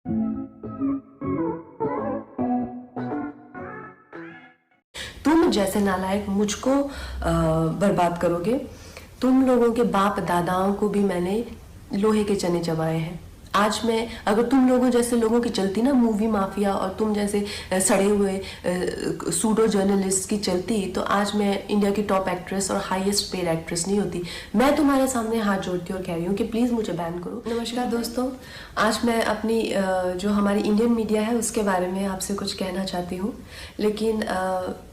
तुम जैसे नालायक मुझको बर्बाद करोगे। तुम लोगों के बाप दादाओं को भी मैंने लोहे के चने चबाए हैं। आज मैं अगर तुम लोगों जैसे लोगों की चलती ना मूवी माफिया, और तुम जैसे सड़े हुए सूडो जर्नलिस्ट की चलती, तो आज मैं इंडिया की टॉप एक्ट्रेस और हाईएस्ट पेड एक्ट्रेस नहीं होती। मैं तुम्हारे सामने हाथ जोड़ती हूँ और कह रही हूँ कि प्लीज़ मुझे बैन करो। नमस्कार दोस्तों, आज मैं अपनी जो हमारी इंडियन मीडिया है उसके बारे में आपसे कुछ कहना चाहती हूँ। लेकिन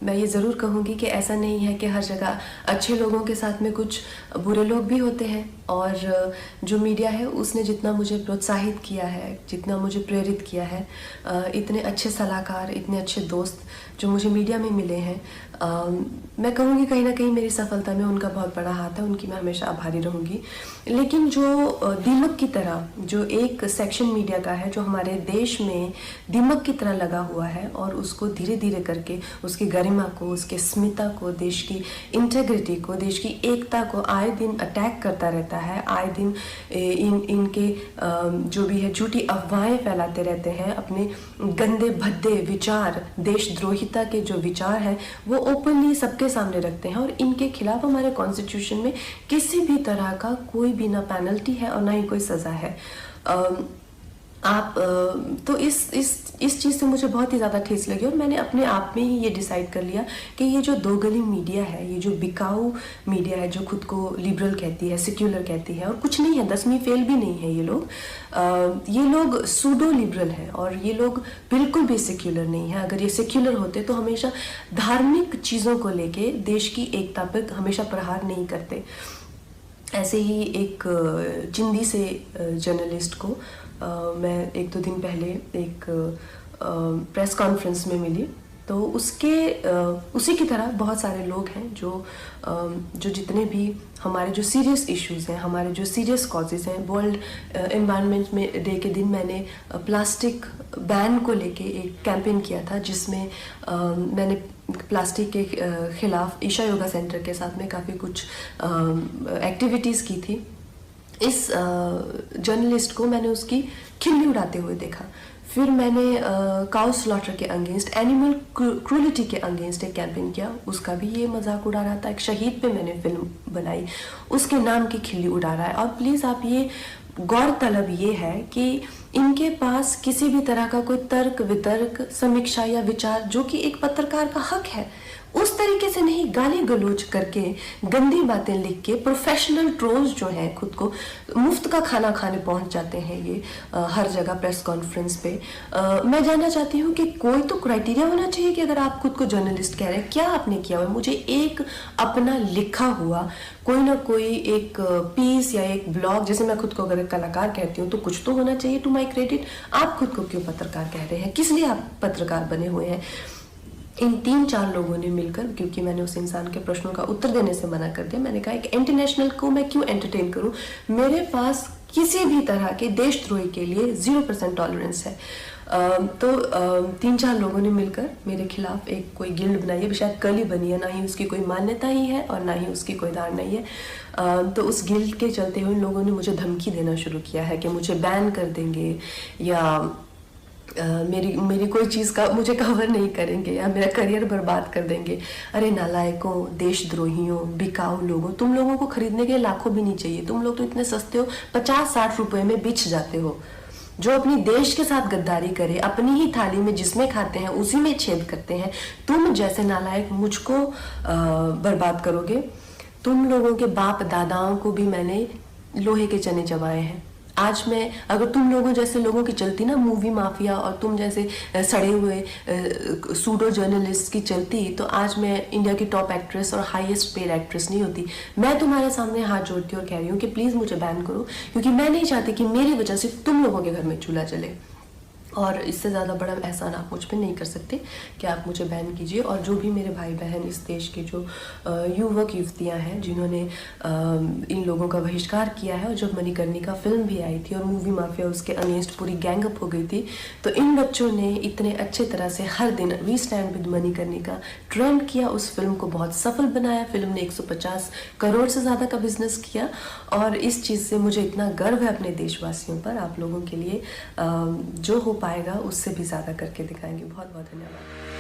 मैं ये ज़रूर कहूँगी कि ऐसा नहीं है कि हर जगह अच्छे लोगों के साथ में कुछ बुरे लोग भी होते हैं। और जो मीडिया है उसने जितना मुझे प्रोत्साहित किया है, जितना मुझे प्रेरित किया है, इतने अच्छे सलाहकार, इतने अच्छे दोस्त जो मुझे मीडिया में मिले हैं, मैं कहूँगी कहीं ना कहीं मेरी सफलता में उनका बहुत बड़ा हाथ है। उनकी मैं हमेशा आभारी रहूँगी। लेकिन जो दीमक की तरह जो एक सेक्शन मीडिया का है जो हमारे देश में दीमक की तरह लगा हुआ है और उसको धीरे धीरे करके उसकी गरिमा को, उसके स्मिता को, देश की इंटेग्रिटी को, देश की एकता को आए दिन अटैक करता रहता है, आए दिन इनके जो भी है झूठी अफवाहें फैलाते रहते हैं, अपने गंदे भद्दे विचार, देशद्रोहिता के जो विचार हैं वो ओपनली सबके सामने रखते हैं। और इनके खिलाफ हमारे कॉन्स्टिट्यूशन में किसी भी तरह का कोई भी ना पेनल्टी है और ना ही कोई सज़ा है। आप तो इस चीज़ से मुझे बहुत ही ज़्यादा ठेस लगी और मैंने अपने आप में ही ये डिसाइड कर लिया कि ये जो दो गली मीडिया है, ये जो बिकाऊ मीडिया है, जो खुद को लिबरल कहती है, सेक्युलर कहती है, और कुछ नहीं है, 10वीं फेल भी नहीं है ये लोग सूडो लिबरल हैं और ये लोग बिल्कुल भी सेक्युलर नहीं है। अगर ये सेक्युलर होते तो हमेशा धार्मिक चीज़ों को लेके देश की एकता पर हमेशा प्रहार नहीं करते। ऐसे ही एक चिंदी से जर्नलिस्ट को मैं एक दो दिन पहले एक प्रेस कॉन्फ्रेंस में मिली, तो उसी की तरह बहुत सारे लोग हैं जो जितने भी हमारे जो सीरियस इश्यूज़ हैं, हमारे जो सीरियस कॉजेज़ हैं। वर्ल्ड एनवायरनमेंट में डे के दिन मैंने प्लास्टिक बैन को लेके एक कैंपेन किया था, जिसमें मैंने प्लास्टिक के खिलाफ ईशा योगा सेंटर के साथ में काफ़ी कुछ एक्टिविटीज़ की थी। इस जर्नलिस्ट को मैंने उसकी खिल्ली उड़ाते हुए देखा। फिर मैंने काउ स्लॉटर के अगेंस्ट, एनिमल क्रूलिटी के अगेंस्ट एक कैंपेन किया, उसका भी ये मजाक उड़ा रहा था। एक शहीद पे मैंने फिल्म बनाई, उसके नाम की खिल्ली उड़ा रहा है। और प्लीज़ आप ये गौरतलब ये है कि इनके पास किसी भी तरह का कोई तर्क वितर्क, समीक्षा या विचार जो कि एक पत्रकार का हक है, उस तरीके से नहीं गाली गलौज करके, गंदी बातें लिख के, प्रोफेशनल ट्रोल्स जो हैं खुद को मुफ्त का खाना खाने पहुंच जाते हैं ये हर जगह प्रेस कॉन्फ्रेंस पे। मैं जानना चाहती हूँ कि कोई तो क्राइटेरिया होना चाहिए कि अगर आप खुद को जर्नलिस्ट कह रहे हैं, क्या आपने किया हुआ है? मुझे एक अपना लिखा हुआ कोई ना कोई एक पीस या एक ब्लॉग, जैसे मैं खुद को अगर कलाकार कहती हूँ तो कुछ तो होना चाहिए टू माई क्रेडिट। आप खुद को क्यों पत्रकार कह रहे हैं? किस लिए आप पत्रकार बने हुए हैं? इन 3-4 लोगों ने मिलकर, क्योंकि मैंने उस इंसान के प्रश्नों का उत्तर देने से मना कर दिया, मैंने कहा एक इंटरनेशनल को मैं क्यों एंटरटेन करूं? मेरे पास किसी भी तरह के देशद्रोही के लिए 0% टॉलरेंस है। तो 3-4 लोगों ने मिलकर मेरे खिलाफ एक कोई गिल्ड बनाई है, शायद कल ही बनी है, ना ही उसकी कोई मान्यता ही है और ना ही उसकी कोई धारणा ही है। तो उस गिल्ड के चलते हुए इन लोगों ने मुझे धमकी देना शुरू किया है कि मुझे बैन कर देंगे या मेरी कोई चीज़ का मुझे कवर नहीं करेंगे या मेरा करियर बर्बाद कर देंगे। अरे नालायकों, देशद्रोहियों, बिकाऊ लोगों, तुम लोगों को खरीदने के लाखों भी नहीं चाहिए। तुम लोग तो इतने सस्ते हो, 50-60 रुपए में बिछ जाते हो। जो अपनी देश के साथ गद्दारी करे, अपनी ही थाली में जिसमें खाते हैं उसी में छेद करते हैं, तुम जैसे नालायक मुझको बर्बाद करोगे। तुम लोगों के बाप दादाओं को भी मैंने लोहे के चने चबाए हैं। आज मैं अगर तुम लोगों जैसे लोगों की चलती ना मूवी माफिया, और तुम जैसे सड़े हुए सूडो जर्नलिस्ट की चलती, तो आज मैं इंडिया की टॉप एक्ट्रेस और हाईएस्ट पेड एक्ट्रेस नहीं होती। मैं तुम्हारे सामने हाथ जोड़ती हूँ और कह रही हूँ कि प्लीज़ मुझे बैन करो, क्योंकि मैं नहीं चाहती कि मेरी वजह से तुम लोगों के घर में चूल्हा जले। और इससे ज़्यादा बड़ा एहसान आप मुझ पे नहीं कर सकते कि आप मुझे बैन कीजिए। और जो भी मेरे भाई बहन इस देश के जो युवक युवतियाँ हैं जिन्होंने इन लोगों का बहिष्कार किया है, और जब मणिकर्णिका फिल्म भी आई थी और मूवी माफिया उसके अगेंस्ट पूरी गैंग अप हो गई थी, तो इन बच्चों ने इतने अच्छे तरह से हर दिन we stand with Manikarnika trend किया, उस फिल्म को बहुत सफल बनाया। फिल्म ने 150 करोड़ से ज़्यादा का बिजनेस किया, और इस चीज़ से मुझे इतना गर्व है अपने देशवासियों पर। आप लोगों के लिए जो हो पाएगा उससे भी ज़्यादा करके दिखाएंगे। बहुत बहुत धन्यवाद।